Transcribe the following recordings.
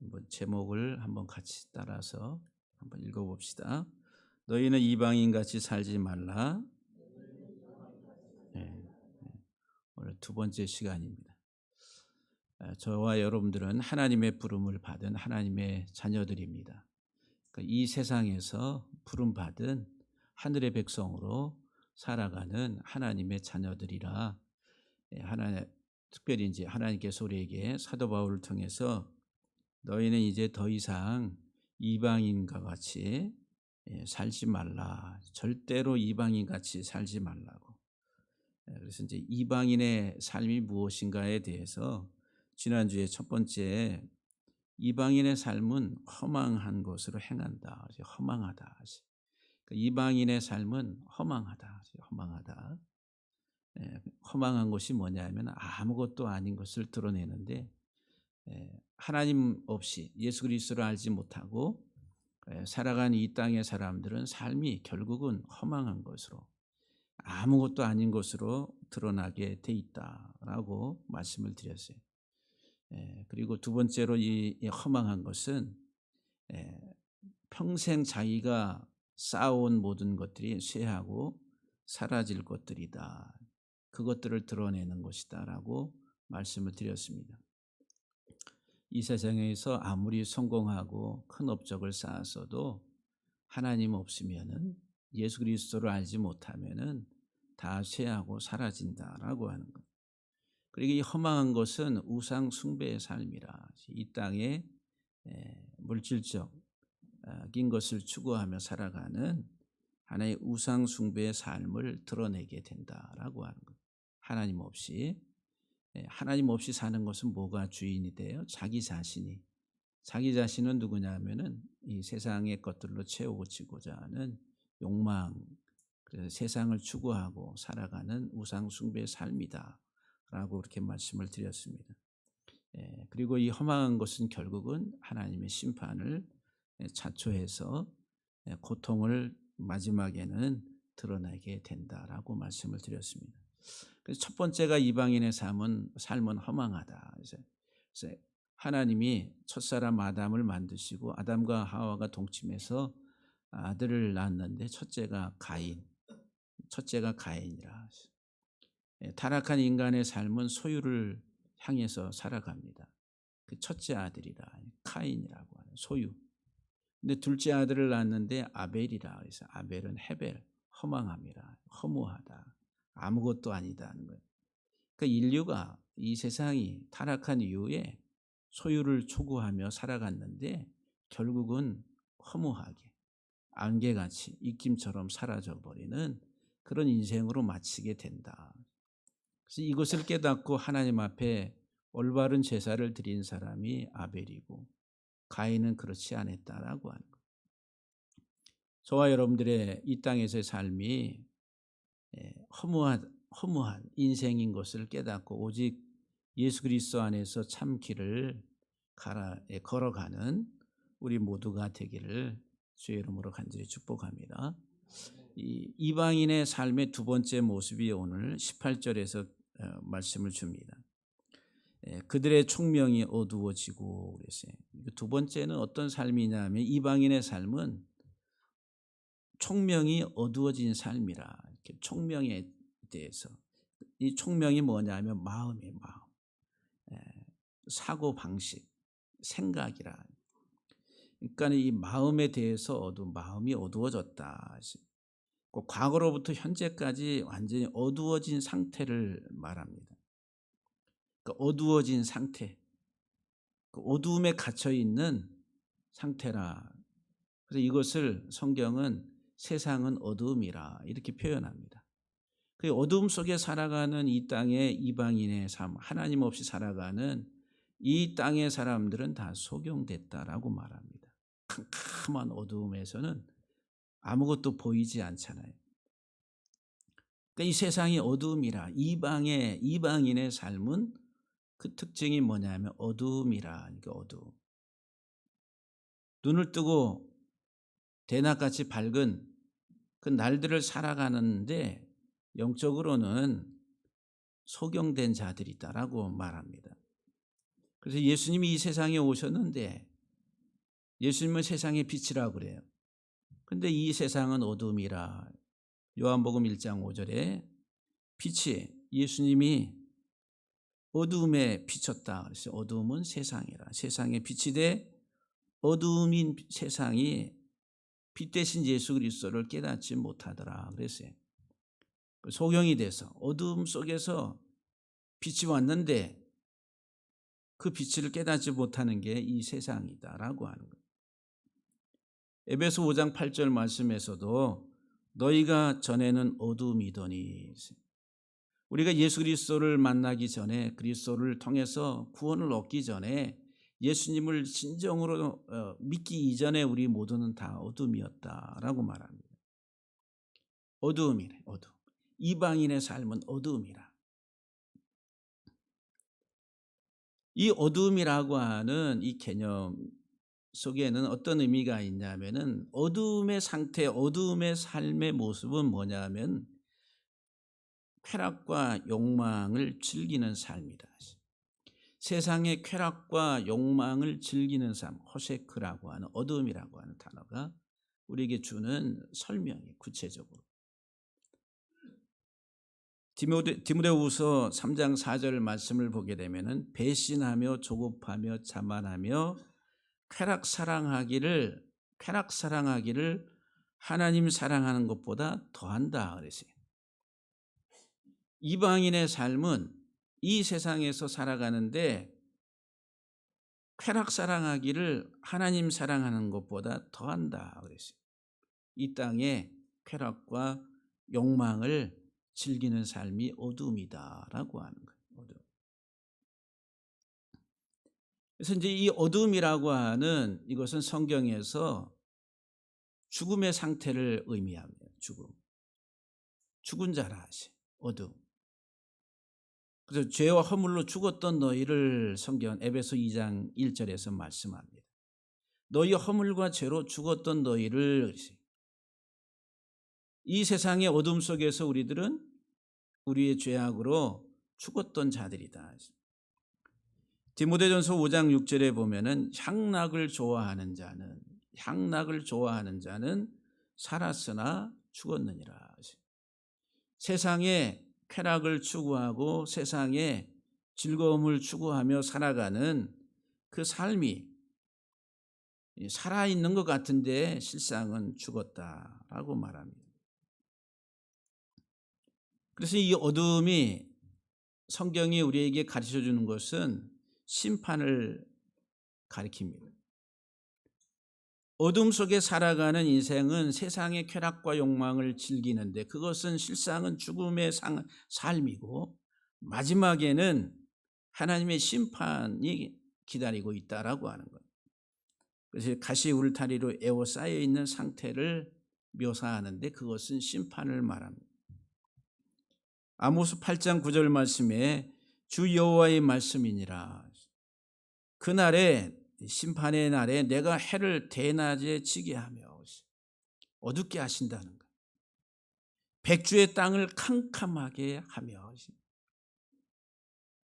한번 제목을 한번 같이 따라서 한번 읽어봅시다. 너희는 이방인같이 살지 말라. 네, 오늘 두 번째 시간입니다. 저와 여러분들은 하나님의 부름을 받은 하나님의 자녀들입니다. 그러니까 이 세상에서 부름받은 하늘의 백성으로 살아가는 하나님의 자녀들이라, 하나님, 특별히 이제 하나님께서 우리에게 사도 바울을 통해서 너희는 이제 더 이상 이방인과 같이 살지 말라. 절대로 이방인 같이 살지 말라고. 그래서 이제 이방인의 삶이 무엇인가에 대해서 지난주에 첫 번째, 이방인의 삶은 허망한 것으로 행한다. 허망하다. 그러니까 이방인의 삶은 허망하다. 허망하다. 허망한 것이 뭐냐면 아무것도 아닌 것을 드러내는데, 하나님 없이 예수 그리스도를 알지 못하고 살아가는 이 땅의 사람들은 삶이 결국은 허망한 것으로, 아무것도 아닌 것으로 드러나게 돼 있다라고 말씀을 드렸어요. 그리고 두 번째로 이 허망한 것은 평생 자기가 쌓아온 모든 것들이 쇠하고 사라질 것들이다. 그것들을 드러내는 것이다라고 말씀을 드렸습니다. 이 세상에서 아무리 성공하고 큰 업적을 쌓았어도 하나님 없으면은, 예수 그리스도를 알지 못하면은 다 쇠하고 사라진다라고 하는 것. 그리고 이 허망한 것은 우상 숭배의 삶이라, 이 땅에 물질적인 것을 추구하며 살아가는 하나의 우상 숭배의 삶을 드러내게 된다라고 하는 것. 하나님 없이 사는 것은 뭐가 주인이 돼요? 자기 자신이. 자기 자신은 누구냐 하면은 이 세상의 것들로 채우고자 하는 욕망, 그래서 세상을 추구하고 살아가는 우상 숭배의 삶이다 라고 그렇게 말씀을 드렸습니다. 그리고 이 허망한 것은 결국은 하나님의 심판을 자초해서 고통을 마지막에는 드러내게 된다라고 말씀을 드렸습니다. 그래서 첫 번째가 이방인의 삶은 허망하다. 그래서 하나님이 첫사람 아담을 만드시고 아담과 하와가 동침해서 아들을 낳았는데 첫째가 가인이라. 타락한 인간의 삶은 소유를 향해서 살아갑니다. 그 첫째 아들이라 카인이라고 하는 소유. 근데 둘째 아들을 낳았는데 아벨이라. 그래서 아벨은 헤벨, 허망함이라, 허무하다, 아무것도 아니다 하는 거예요. 그러니까 인류가, 이 세상이 타락한 이후에 소유를 추구하며 살아갔는데 결국은 허무하게 안개같이 입김처럼 사라져버리는 그런 인생으로 마치게 된다. 그래서 이것을 깨닫고 하나님 앞에 올바른 제사를 드린 사람이 아벨이고 가인은 그렇지 않았다라고 하는 거예요. 저와 여러분들의 이 땅에서의 삶이 허무한 인생인 것을 깨닫고 오직 예수 그리스도 안에서 참 길을 걸어가는 우리 모두가 되기를 주의 이름으로 간절히 축복합니다. 이 이방인의 삶의 두 번째 모습이 오늘 18절에서 말씀을 줍니다. 그들의 총명이 어두워지고 그랬어요. 두 번째는 어떤 삶이냐 하면 이방인의 삶은 총명이 어두워진 삶이라. 이렇게 총명에 대해서, 이 총명이 뭐냐 하면 마음이에요. 마음. 사고 방식, 생각이라. 그러니까 이 마음에 대해서 마음이 어두워졌다. 과거로부터 현재까지 완전히 어두워진 상태를 말합니다. 그러니까 어두워진 상태, 그 어두움에 갇혀 있는 상태라. 그래서 이것을 성경은 세상은 어두움이라 이렇게 표현합니다. 그 어두움 속에 살아가는 이 땅의 이방인의 삶, 하나님 없이 살아가는 이 땅의 사람들은 다 소경됐다라고 말합니다. 캄캄한 어두움에서는 아무것도 보이지 않잖아요. 그러니까 이 세상이 어두움이라. 이방인의 삶은 그 특징이 뭐냐면 어두움이라. 그러니까 어두움. 눈을 뜨고 대낮같이 밝은 그 날들을 살아가는데 영적으로는 소경된 자들이다라고 말합니다. 그래서 예수님이 이 세상에 오셨는데 예수님은 세상의 빛이라고 그래요. 근데 이 세상은 어둠이라. 요한복음 1장 5절에 빛이 예수님이 어둠에 비쳤다. 그래서 어둠은 세상이라. 세상의 빛이 돼 어둠인 세상이 빛 대신 예수 그리스도를 깨닫지 못하더라. 그랬어요. 소경이 돼서 어둠 속에서 빛이 왔는데 그 빛을 깨닫지 못하는 게 이 세상이다라고 하는 거예요. 에베소 5장 8절 말씀에서도 너희가 전에는 어둠이더니, 우리가 예수 그리스도를 만나기 전에, 그리스도를 통해서 구원을 얻기 전에, 예수님을 진정으로 믿기 이전에 우리 모두는 다 어둠이었다라고 말합니다. 어둠이래, 어둠. 이방인의 삶은 어둠이라. 이 어둠이라고 하는 이 개념 속에는 어떤 의미가 있냐면은, 어둠의 상태, 어둠의 삶의 모습은 뭐냐면 쾌락과 욕망을 즐기는 삶이다. 세상의 쾌락과 욕망을 즐기는 삶, 호세크라고 하는, 어둠이라고 하는 단어가 우리에게 주는 설명이 구체적으로. 디모데후서 3장 4절 말씀을 보게 되면은 배신하며 조급하며 자만하며 쾌락 사랑하기를 하나님 사랑하는 것보다 더한다 그랬어요. 이방인의 삶은 이 세상에서 살아가는데 쾌락 사랑하기를 하나님 사랑하는 것보다 더한다 그랬어요. 이 땅에 쾌락과 욕망을 즐기는 삶이 어둠이다라고 하는 거예요. 어둠. 그래서 이제 이 어둠이라고 하는 이것은 성경에서 죽음의 상태를 의미합니다. 죽은 자라 하시. 어둠. 그래서 죄와 허물로 죽었던 너희를 성경 에베소 2장 1절에서 말씀합니다. 너희 허물과 죄로 죽었던 너희를, 이 세상의 어둠 속에서 우리들은 우리의 죄악으로 죽었던 자들이다. 디모데전서 5장 6절에 보면은 향락을 좋아하는 자는 살았으나 죽었느니라. 세상에 쾌락을 추구하고 세상에 즐거움을 추구하며 살아가는 그 삶이 살아있는 것 같은데 실상은 죽었다라고 말합니다. 그래서 이 어둠이, 성경이 우리에게 가르쳐 주는 것은 심판을 가리킵니다. 어둠 속에 살아가는 인생은 세상의 쾌락과 욕망을 즐기는데 그것은 실상은 죽음의 삶이고 마지막에는 하나님의 심판이 기다리고 있다라고 하는 거예요. 그래서 가시 울타리로 에워싸여 있는 상태를 묘사하는데 그것은 심판을 말합니다. 아모스 8장 9절 말씀에 주 여호와의 말씀이니라. 그날에, 심판의 날에 내가 해를 대낮에 지게 하며 어둡게 하신다는 거예요. 백주의 땅을 캄캄하게 하며,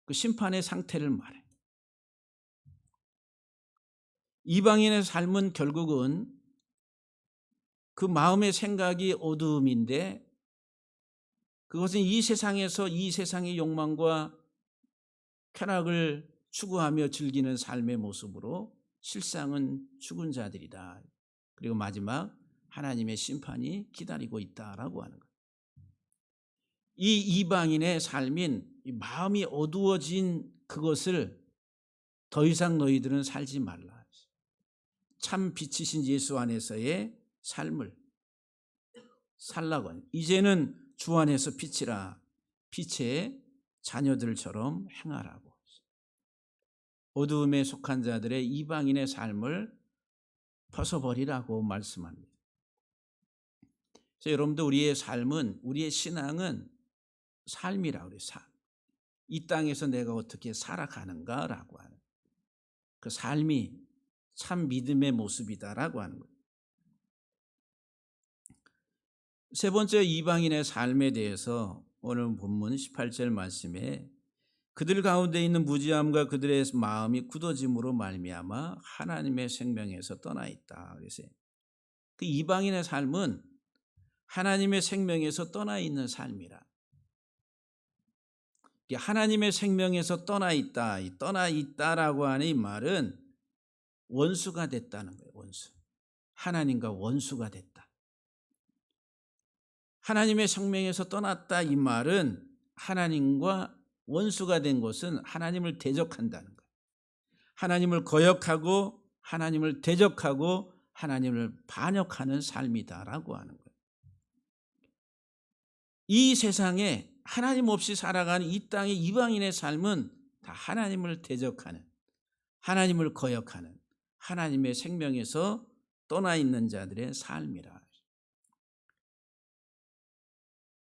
그 심판의 상태를 말해요. 이방인의 삶은 결국은 그 마음의 생각이 어두움인데 그것은 이 세상에서 이 세상의 욕망과 쾌락을 추구하며 즐기는 삶의 모습으로 실상은 죽은 자들이다. 그리고 마지막 하나님의 심판이 기다리고 있다라고 하는 거예요. 이 이방인의 삶인 마음이 어두워진 그것을 더 이상 너희들은 살지 말라. 참 빛이신 예수 안에서의 삶을 살라고 하는, 이제는 주 안에서 빛이라 빛의 자녀들처럼 행하라고. 어두움에 속한 자들의 이방인의 삶을 벗어버리라고 말씀합니다. 그래서 여러분들, 우리의 삶은, 우리의 신앙은 삶이라고 그래요. 삶. 이 땅에서 내가 어떻게 살아가는가라고 하는 그 삶이 참 믿음의 모습이다라고 하는 거예요. 세 번째, 이방인의 삶에 대해서 오늘 본문 18절 말씀에 그들 가운데 있는 무지함과 그들의 마음이 굳어짐으로 말미암아 하나님의 생명에서 떠나 있다. 그래서 그 이방인의 삶은 하나님의 생명에서 떠나 있는 삶이라. 하나님의 생명에서 떠나 있다. 이 떠나 있다라고 하는 이 말은 원수가 됐다는 거예요. 원수. 하나님과 원수가 됐다. 하나님의 생명에서 떠났다 이 말은 하나님과 원수가 된 것은 하나님을 대적한다는 거예요. 하나님을 거역하고 하나님을 대적하고 하나님을 반역하는 삶이다라고 하는 거예요. 이 세상에 하나님 없이 살아가는 이 땅의 이방인의 삶은 다 하나님을 대적하는, 하나님을 거역하는, 하나님의 생명에서 떠나 있는 자들의 삶이라.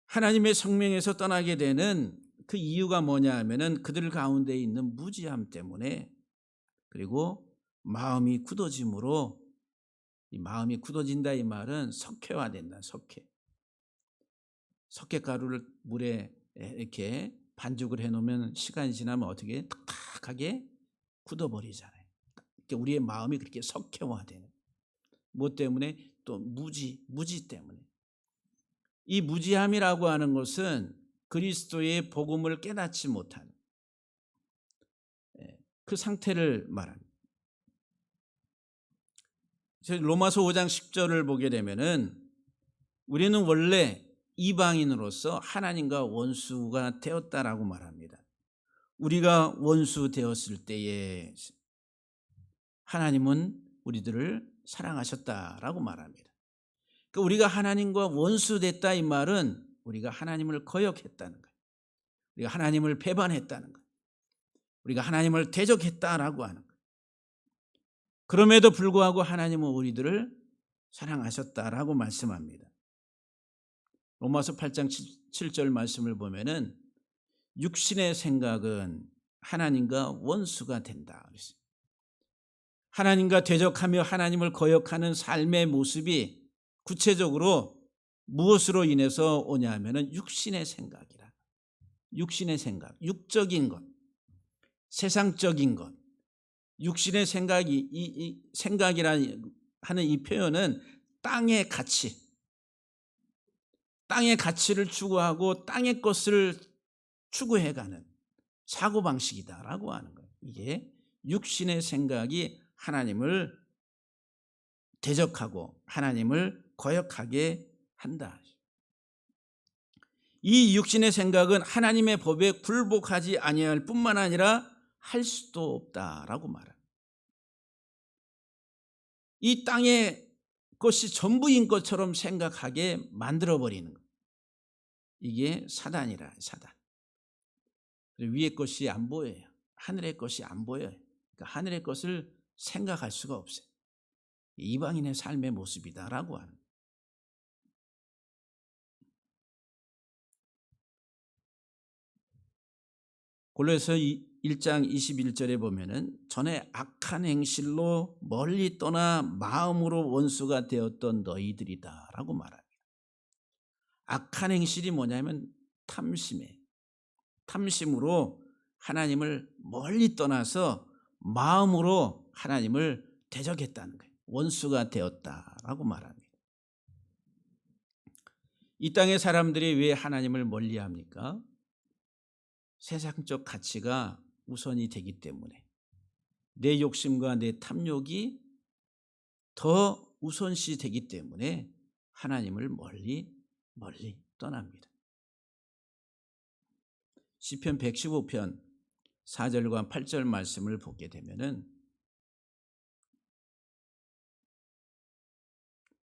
하나님의 생명에서 떠나게 되는 그 이유가 뭐냐 하면은 그들 가운데 있는 무지함 때문에, 그리고 마음이 굳어짐으로, 이 마음이 굳어진다 이 말은 석회화된다. 석회가루를 물에 이렇게 반죽을 해놓으면 시간이 지나면 어떻게 탁탁하게 굳어버리잖아요. 우리의 마음이 그렇게 석회화되는. 뭐 때문에? 또 무지 때문에. 이 무지함이라고 하는 것은 그리스도의 복음을 깨닫지 못하는 그 상태를 말합니다. 로마서 5장 10절을 보게 되면은 우리는 원래 이방인으로서 하나님과 원수가 되었다라고 말합니다. 우리가 원수 되었을 때에 하나님은 우리들을 사랑하셨다라고 말합니다. 그러니까 우리가 하나님과 원수 됐다 이 말은 우리가 하나님을 거역했다는 거예요. 우리가 하나님을 배반했다는 거예요. 우리가 하나님을 대적했다라고 하는 거예요. 그럼에도 불구하고 하나님은 우리들을 사랑하셨다라고 말씀합니다. 로마서 8장 7절 말씀을 보면은 육신의 생각은 하나님과 원수가 된다. 하나님과 대적하며 하나님을 거역하는 삶의 모습이 구체적으로 무엇으로 인해서 오냐 하면은 육신의 생각이라. 육신의 생각, 육적인 것, 세상적인 것. 육신의 생각이 이 생각이라는 하는 이 표현은 땅의 가치, 땅의 가치를 추구하고 땅의 것을 추구해가는 사고방식이다라고 하는 거예요. 이게 육신의 생각이 하나님을 대적하고 하나님을 거역하게 한다. 이 육신의 생각은 하나님의 법에 굴복하지 아니할 뿐만 아니라 할 수도 없다라고 말합니다. 이 땅의 것이 전부인 것처럼 생각하게 만들어버리는 것. 이게 사단이라. 사단. 위의 것이 안 보여요. 하늘의 것이 안 보여요. 그러니까 하늘의 것을 생각할 수가 없어요. 이방인의 삶의 모습이다라고 하는 거예요. 골로새서 1장 21절에 보면은 전에 악한 행실로 멀리 떠나 마음으로 원수가 되었던 너희들이다라고 말합니다. 악한 행실이 뭐냐면 탐심으로 하나님을 멀리 떠나서 마음으로 하나님을 대적했다는 거예요. 원수가 되었다라고 말합니다. 이 땅의 사람들이 왜 하나님을 멀리합니까? 세상적 가치가 우선이 되기 때문에, 내 욕심과 내 탐욕이 더 우선시 되기 때문에 하나님을 멀리 떠납니다. 시편 115편 4절과 8절 말씀을 보게 되면은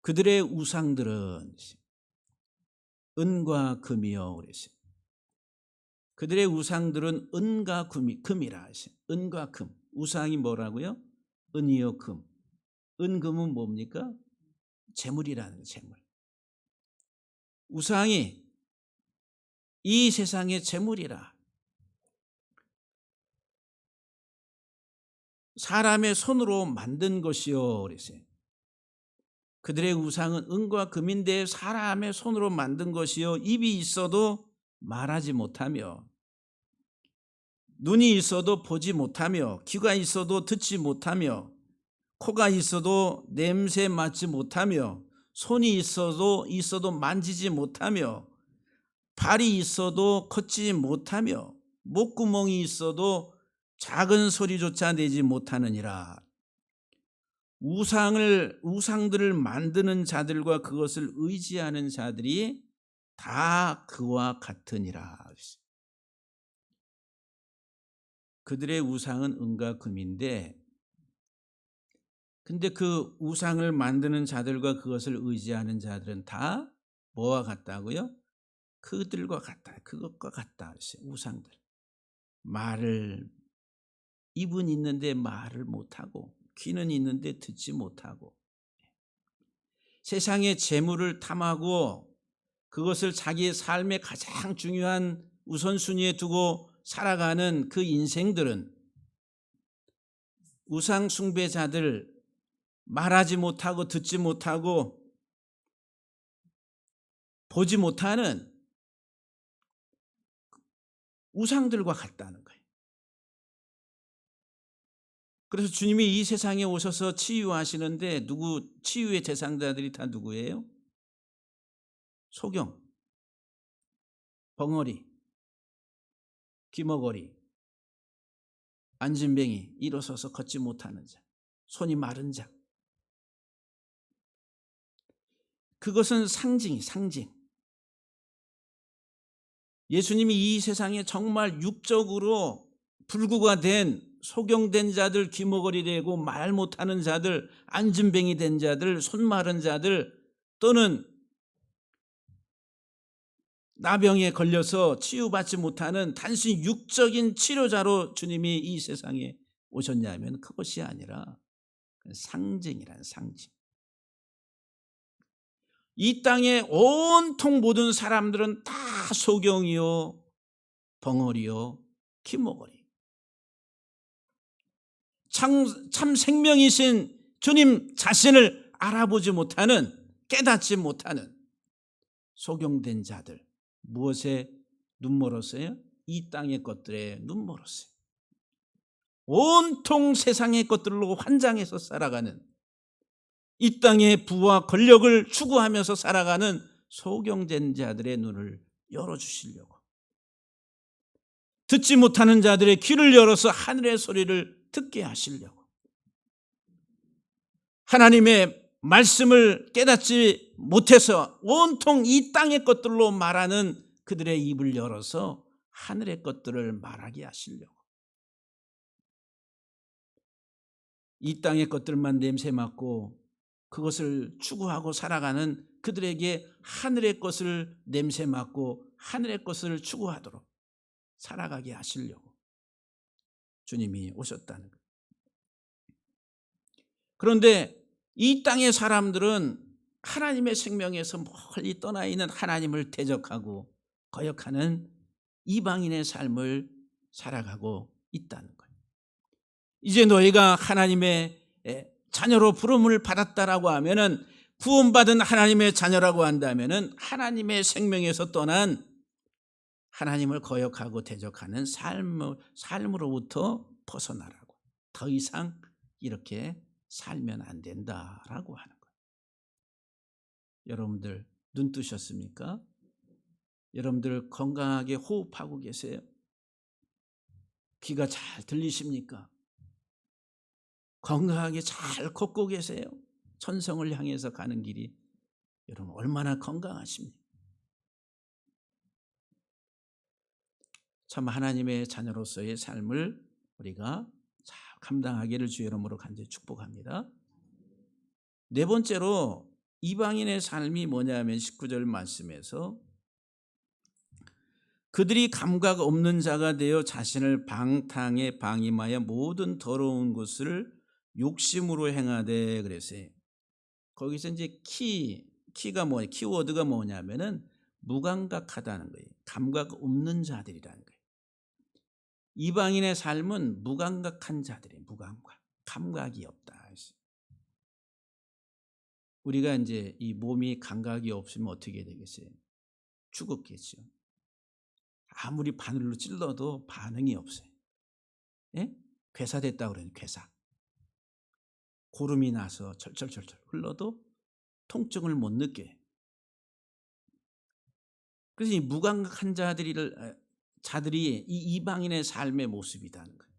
그들의 우상들은 은과 금이요 그랬어요. 그들의 우상들은 은과 금이라 하셔. 은과 금. 우상이 뭐라고요? 은이요 금. 은금은 뭡니까? 재물이라는 재물. 우상이 이 세상의 재물이라. 사람의 손으로 만든 것이요 그랬어요. 그들의 우상은 은과 금인데 사람의 손으로 만든 것이요 입이 있어도 말하지 못하며 눈이 있어도 보지 못하며, 귀가 있어도 듣지 못하며, 코가 있어도 냄새 맡지 못하며, 손이 있어도 만지지 못하며, 발이 있어도 걷지 못하며, 목구멍이 있어도 작은 소리조차 내지 못하느니라. 우상들을 만드는 자들과 그것을 의지하는 자들이 다 그와 같으니라. 그들의 우상은 은과 금인데, 근데 그 우상을 만드는 자들과 그것을 의지하는 자들은 다 뭐와 같다고요? 그들과 같다. 그것과 같다. 우상들. 입은 있는데 말을 못하고, 귀는 있는데 듣지 못하고, 세상의 재물을 탐하고 그것을 자기의 삶의 가장 중요한 우선순위에 두고 살아가는 그 인생들은 우상 숭배자들, 말하지 못하고 듣지 못하고 보지 못하는 우상들과 같다는 거예요. 그래서 주님이 이 세상에 오셔서 치유하시는데 치유의 대상자들이 다 누구예요? 소경, 벙어리, 귀머거리, 안진뱅이, 일어서서 걷지 못하는 자, 손이 마른 자. 그것은 상징. 예수님이 이 세상에 정말 육적으로 불구가 된 소경된 자들, 귀머거리 되고 말 못하는 자들, 안진뱅이 된 자들, 손 마른 자들, 또는 나병에 걸려서 치유받지 못하는 단순히 육적인 치료자로 주님이 이 세상에 오셨냐면 그것이 아니라 상징이란 상징. 이 땅의 온통 모든 사람들은 다 소경이요, 벙어리요, 귀머거리. 참 생명이신 주님 자신을 알아보지 못하는, 깨닫지 못하는 소경된 자들. 무엇에 눈멀었어요? 이 땅의 것들에 눈멀었어요. 온통 세상의 것들로 환장해서 살아가는, 이 땅의 부와 권력을 추구하면서 살아가는 소경된 자들의 눈을 열어주시려고, 듣지 못하는 자들의 귀를 열어서 하늘의 소리를 듣게 하시려고, 하나님의 말씀을 깨닫지 못해서 온통 이 땅의 것들로 말하는 그들의 입을 열어서 하늘의 것들을 말하게 하시려고, 이 땅의 것들만 냄새 맡고 그것을 추구하고 살아가는 그들에게 하늘의 것을 냄새 맡고 하늘의 것을 추구하도록 살아가게 하시려고 주님이 오셨다는 거예요. 그런데 이 땅의 사람들은 하나님의 생명에서 멀리 떠나 있는, 하나님을 대적하고 거역하는 이방인의 삶을 살아가고 있다는 거예요. 이제 너희가 하나님의 자녀로 부름을 받았다라고 하면은, 구원받은 하나님의 자녀라고 한다면은 하나님의 생명에서 떠난, 하나님을 거역하고 대적하는 삶으로부터 벗어나라고, 더 이상 이렇게 살면 안 된다라고 하는 거예요. 여러분들 눈 뜨셨습니까? 여러분들 건강하게 호흡하고 계세요? 귀가 잘 들리십니까? 건강하게 잘 걷고 계세요? 천성을 향해서 가는 길이 여러분 얼마나 건강하십니까? 참 하나님의 자녀로서의 삶을 우리가 잘 감당하기를 주의 이름으로 간절히 축복합니다. 네 번째로 이방인의 삶이 뭐냐면 19절 말씀에서, 그들이 감각 없는 자가 되어 자신을 방탕에 방임하여 모든 더러운 것을 욕심으로 행하되 그랬어요. 거기서 이제 키가 뭐예요? 키워드가 뭐냐면은 무감각하다는 거예요. 감각 없는 자들이라는 거예요. 이방인의 삶은 무감각한 자들이에요. 무감각. 감각이 없다. 우리가 이제 이 몸이 감각이 없으면 어떻게 되겠어요? 죽었겠죠. 아무리 바늘로 찔러도 반응이 없어요. 예? 괴사됐다고 그래요. 괴사. 고름이 나서 철철철철 흘러도 통증을 못 느껴요. 그래서 이 무감각한 자들이 이 이방인의 삶의 모습이라는 거예요.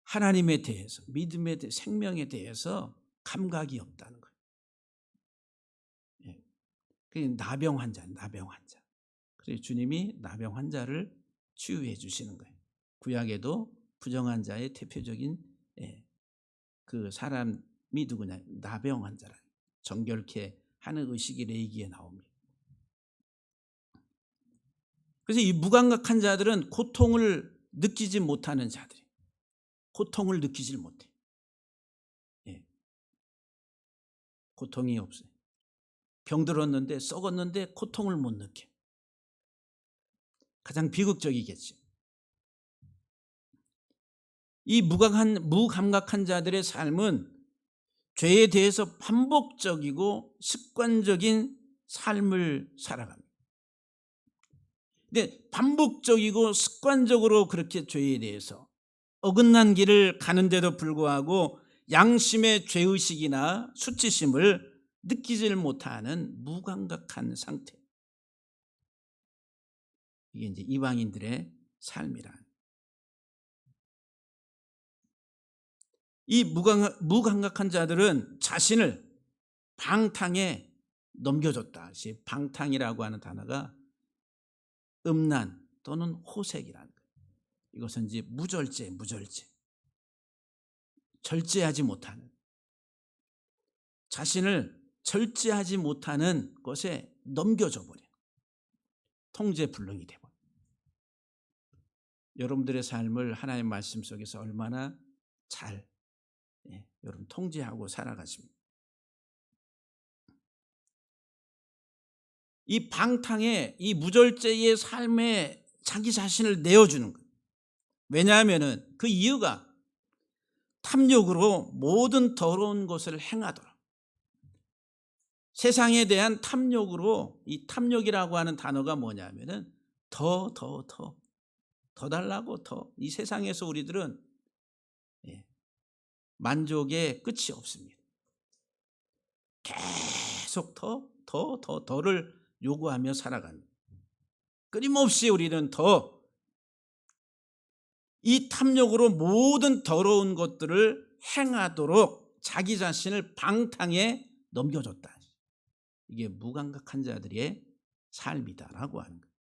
하나님에 대해서, 믿음에 대해서, 생명에 대해서 감각이 없다는 거예요. 예. 그게 나병 환자. 그래서 주님이 나병 환자를 치유해 주시는 거예요. 구약에도 부정한 자의 대표적인 그 사람이 누구냐? 나병 환자라. 정결케 하는 의식이 레위기에 나옵니다. 그래서 이 무감각한 자들은 고통을 느끼지 못하는 자들이에요. 고통을 느끼질 못해. 예. 고통이 없어요. 병들었는데 썩었는데 고통을 못 느껴. 가장 비극적이겠죠. 이 무감각한 자들의 삶은 죄에 대해서 반복적이고 습관적인 삶을 살아갑니다. 근데 반복적이고 습관적으로 그렇게 죄에 대해서 어긋난 길을 가는데도 불구하고 양심의 죄의식이나 수치심을 느끼질 못하는 무감각한 상태. 이게 이제 이방인들의 삶이라. 이 무감각한 자들은 자신을 방탕에 넘겨줬다. 방탕이라고 하는 단어가 음란 또는 호색이라는 거예요. 이것은 이제 무절제. 절제하지 못하는, 자신을 절제하지 못하는 것에 넘겨줘 버려. 통제불능이 되버려. 여러분들의 삶을 하나님의 말씀 속에서 얼마나 잘 여러분 통제하고 살아가십니다. 이 방탕의 이 무절제의 삶에 자기 자신을 내어주는 거예요. 왜냐하면 그 이유가 탐욕으로 모든 더러운 것을 행하도록, 세상에 대한 탐욕으로, 이 탐욕이라고 하는 단어가 뭐냐면은 더 달라고, 이 세상에서 우리들은 만족의 끝이 없습니다. 계속 더를 요구하며 살아갑니다. 끊임없이 우리는 이 탐욕으로 모든 더러운 것들을 행하도록 자기 자신을 방탕에 넘겨줬다. 이게 무감각한 자들의 삶이다라고 하는 거예요.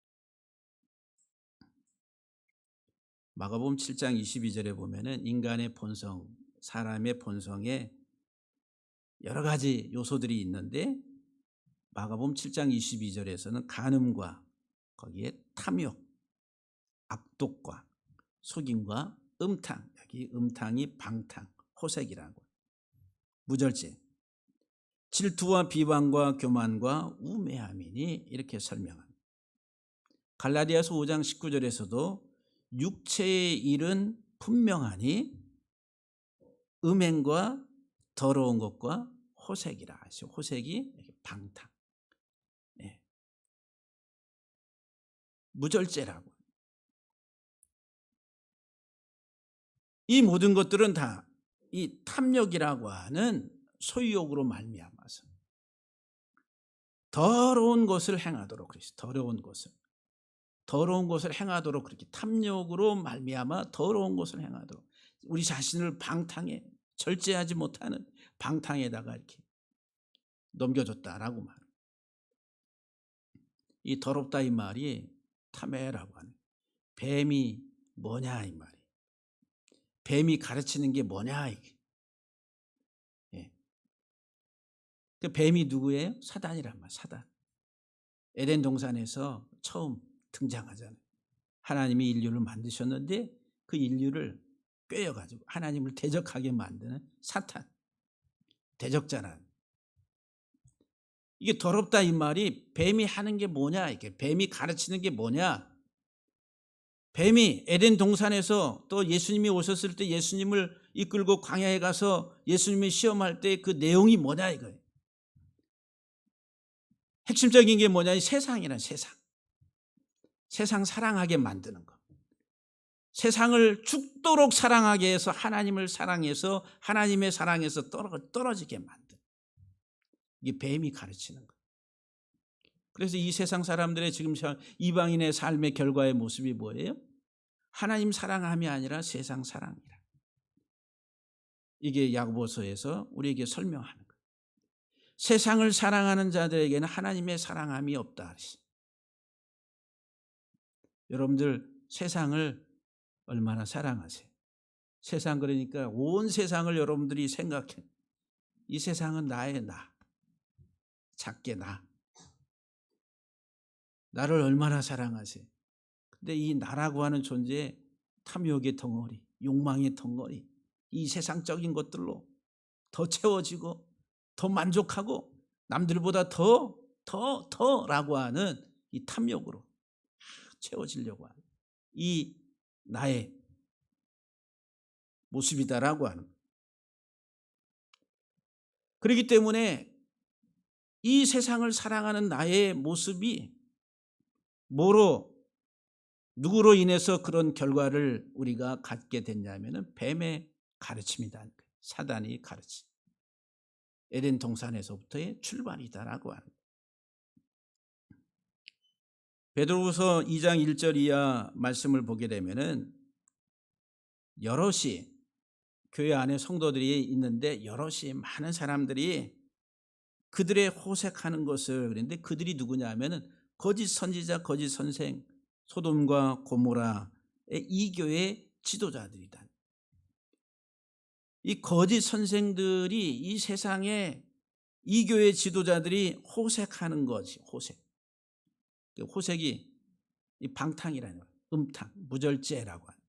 마가복음 7장 22절에 보면은 인간의 본성, 사람의 본성에 여러 가지 요소들이 있는데 마가복음 7장 22절에서는 간음과 거기에 탐욕, 악독과 속임과 음탕, 여기 음탕이 방탕, 호색이라고, 무절제, 질투와 비방과 교만과 우매함이니 이렇게 설명합니다. 갈라디아서 5장 19절에서도 육체의 일은 분명하니 음행과 더러운 것과 호색이라. 호색이 방탕, 무절제라고. 이 모든 것들은 다 이 탐욕이라고 하는 소유욕으로 말미암아서 더러운 것을 행하도록 그랬어요. 더러운 것을 행하도록, 그렇게 탐욕으로 말미암아 더러운 것을 행하도록 우리 자신을 방탕에, 절제하지 못하는 방탕에다가 이렇게 넘겨줬다라고 말합니다. 이 더럽다 이 말이 타메라고 하는, 뱀이 뭐냐 이 말이에요. 뱀이 가르치는 게 뭐냐 이게. 그 뱀이 누구예요? 사단이란 말. 사단. 에덴 동산에서 처음 등장하잖아요. 하나님이 인류를 만드셨는데 그 인류를 꿰어가지고 하나님을 대적하게 만드는 사탄, 대적자란. 이게 더럽다 이 말이 뱀이 하는 게 뭐냐, 이게 뱀이 가르치는 게 뭐냐. 뱀이 에덴 동산에서 또 예수님이 오셨을 때 예수님을 이끌고 광야에 가서 예수님이 시험할 때 그 내용이 뭐냐 이거예요. 핵심적인 게 뭐냐, 이 세상이란 세상 사랑하게 만드는 거. 세상을 죽도록 사랑하게 해서 하나님을 사랑해서 하나님의 사랑에서 떨어지게 만든, 이게 뱀이 가르치는 거예요. 그래서 이 세상 사람들의 지금 이방인의 삶의 결과의 모습이 뭐예요? 하나님 사랑함이 아니라 세상 사랑이라. 이게 야고보서에서 우리에게 설명하는 거예요. 세상을 사랑하는 자들에게는 하나님의 사랑함이 없다. 여러분들 세상을 얼마나 사랑하세요? 세상, 그러니까 온 세상을 여러분들이 생각해. 이 세상은 나의 나, 작게 나를 얼마나 사랑하세요? 근데 이 나라고 하는 존재에 탐욕의 덩어리, 욕망의 덩어리, 이 세상적인 것들로 더 채워지고 더 만족하고 남들보다 더라고 하는 이 탐욕으로 채워지려고 하는 이 나의 모습이다라고 하는 거예요. 그렇기 때문에 이 세상을 사랑하는 나의 모습이 누구로 인해서 그런 결과를 우리가 갖게 됐냐면은 뱀의 가르침이다. 사단이 가르침. 에덴 동산에서부터의 출발이다라고 하는 거예요. 베드로후서 2장 1절 이하 말씀을 보게 되면은 여럿이 교회 안에 성도들이 있는데 여럿이 많은 사람들이 그들의 호색하는 것을, 그런데 그들이 누구냐 하면은 거짓 선지자, 거짓 선생, 소돔과 고모라의 이 교회의 지도자들이다. 이 거짓 선생들이 이 세상에 이 교회 지도자들이 호색하는 것이 호색이 이 방탕이라는 거예요. 음탕, 무절제라고 하는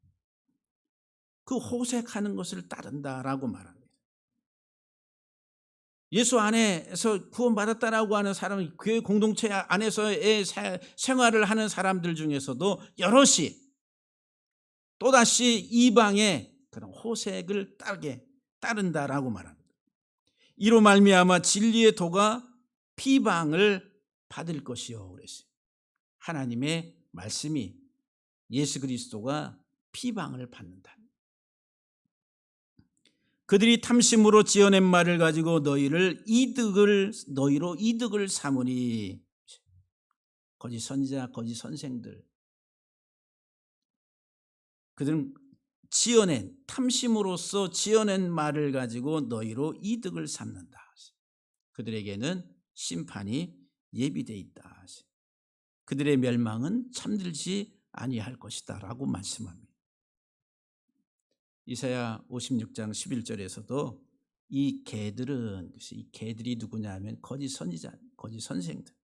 그 호색하는 것을 따른다라고 말합니다. 예수 안에서 구원받았다라고 하는 사람은 교회 공동체 안에서의 생활을 하는 사람들 중에서도 여럿이 또다시 이방의 그런 호색을 따른다라고 말합니다. 이로 말미암아 진리의 도가 비방을 받을 것이요 그랬어요. 하나님의 말씀이, 예수 그리스도가 비방을 받는다. 그들이 탐심으로 지어낸 말을 가지고 너희로 이득을 삼으니. 거짓 선지자, 거짓 선생들, 그들은 탐심으로써 지어낸 말을 가지고 너희로 이득을 삼는다. 그들에게는 심판이 예비되어 있다. 그들의 멸망은 참들지 아니할 것이다 라고 말씀합니다. 이사야 56장 11절에서도 이 개들이 누구냐 하면 거짓 선지자, 거짓 선생들,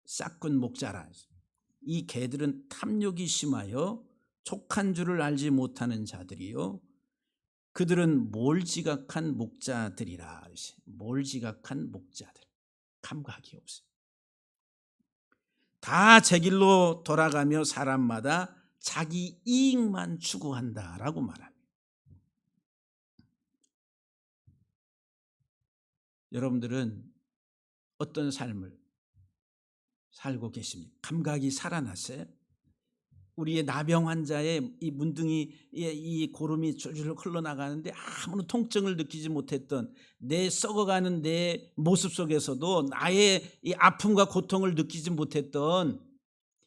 싹군 목자라. 이 개들은 탐욕이 심하여 족한 줄을 알지 못하는 자들이요 그들은 몰지각한 목자들이라. 몰지각한 목자들, 감각이 없어요. 다 제 길로 돌아가며 사람마다 자기 이익만 추구한다라고 말합니다. 여러분들은 어떤 삶을 살고 계십니까? 감각이 살아났어요? 우리의 나병 환자의 이 문둥이, 이 고름이 줄줄 흘러나가는데 아무런 통증을 느끼지 못했던, 내 썩어가는 내 모습 속에서도 나의 이 아픔과 고통을 느끼지 못했던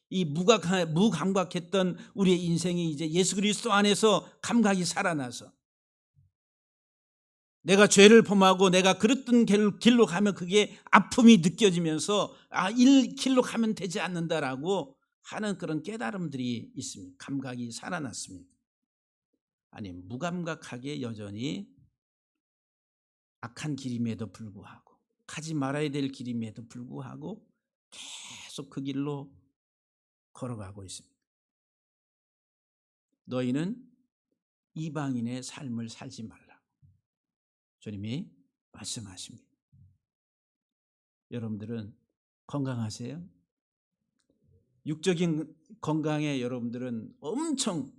이 무감각했던 우리의 인생이 이제 예수 그리스도 안에서 감각이 살아나서 내가 죄를 범하고 내가 그랬던 길로 가면 그게 아픔이 느껴지면서 이 길로 가면 되지 않는다라고 하는 그런 깨달음들이 있습니다. 감각이 살아났습니다. 아니, 무감각하게 여전히 악한 길임에도 불구하고, 가지 말아야 될 길임에도 불구하고 계속 그 길로 걸어가고 있습니다. 너희는 이방인의 삶을 살지 말라. 주님이 말씀하십니다. 여러분들은 건강하세요? 육적인 건강에 여러분들은 엄청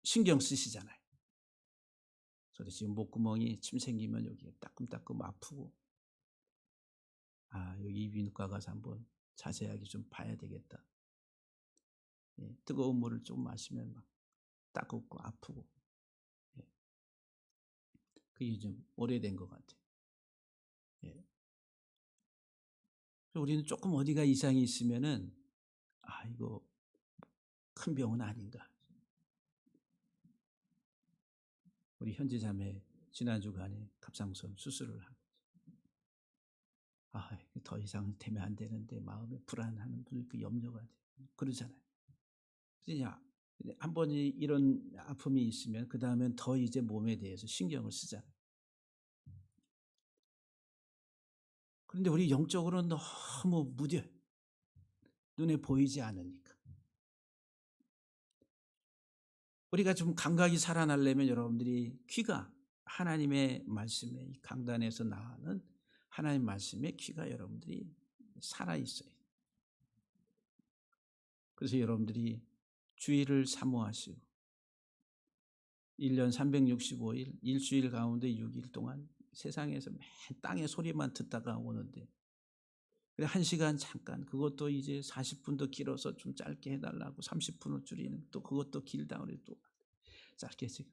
신경 쓰시잖아요. 저도 지금 목구멍이 침 생기면 여기 따끔따끔 아프고, 여기 이비인후과 가서 한번 자세하게 좀 봐야 되겠다. 뜨거운 물을 좀 마시면 막 따갑고 아프고. 예. 그게 좀 오래된 것 같아요. 예. 우리는 조금 어디가 이상이 있으면은 이거 큰 병은 아닌가. 우리 현지 자매 지난 주간에 갑상선 수술을 하고 더 이상 되면 안 되는데 마음에 불안하는 분이 그 염려가 돼. 그러잖아요. 그냥 한 번이 이런 아픔이 있으면 그 다음엔 더 이제 몸에 대해서 신경을 쓰잖아요. 그런데 우리 영적으로는 너무 무뎌. 눈에 보이지 않으니까. 우리가 좀 감각이 살아나려면 여러분들이 귀가 하나님의 말씀에 이 강단에서 나가는 하나님 말씀에 귀가 여러분들이 살아있어요. 그래서 여러분들이 주일을 사모하시고 1년 365일 일주일 가운데 6일 동안 세상에서 맨 땅의 소리만 듣다가 오는데 그래 1시간 잠깐 그것도 이제 40분도 길어서 좀 짧게 해달라고 30분을 줄이는 또 그것도 길다 그래 또 짧게 지금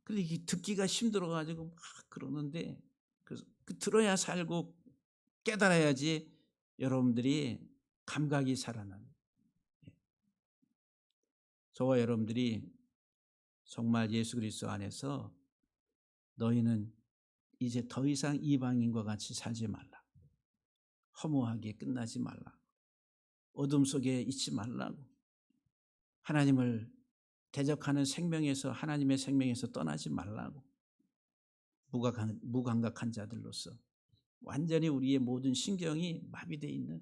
근데 이게 듣기가 힘들어가지고 막 그러는데 그 들어야 살고 깨달아야지 여러분들이 감각이 살아나는 저와 여러분들이 정말 예수 그리스도 안에서 너희는 이제 더 이상 이방인과 같이 살지 말라. 허무하게 끝나지 말라. 어둠 속에 있지 말라고. 하나님을 대적하는 생명에서 하나님의 생명에서 떠나지 말라고. 무감각한 자들로서 완전히 우리의 모든 신경이 마비되어 있는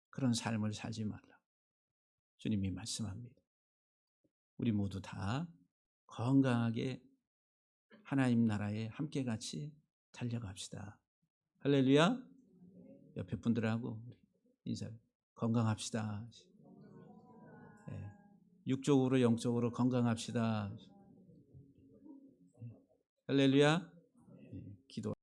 그런 삶을 살지 말라. 주님이 말씀합니다. 우리 모두 다 건강하게 하나님 나라에 함께 같이 달려갑시다. 할렐루야. 옆에 분들하고 인사 건강합시다. 네. 육적으로 영적으로 건강합시다. 할렐루야. 기도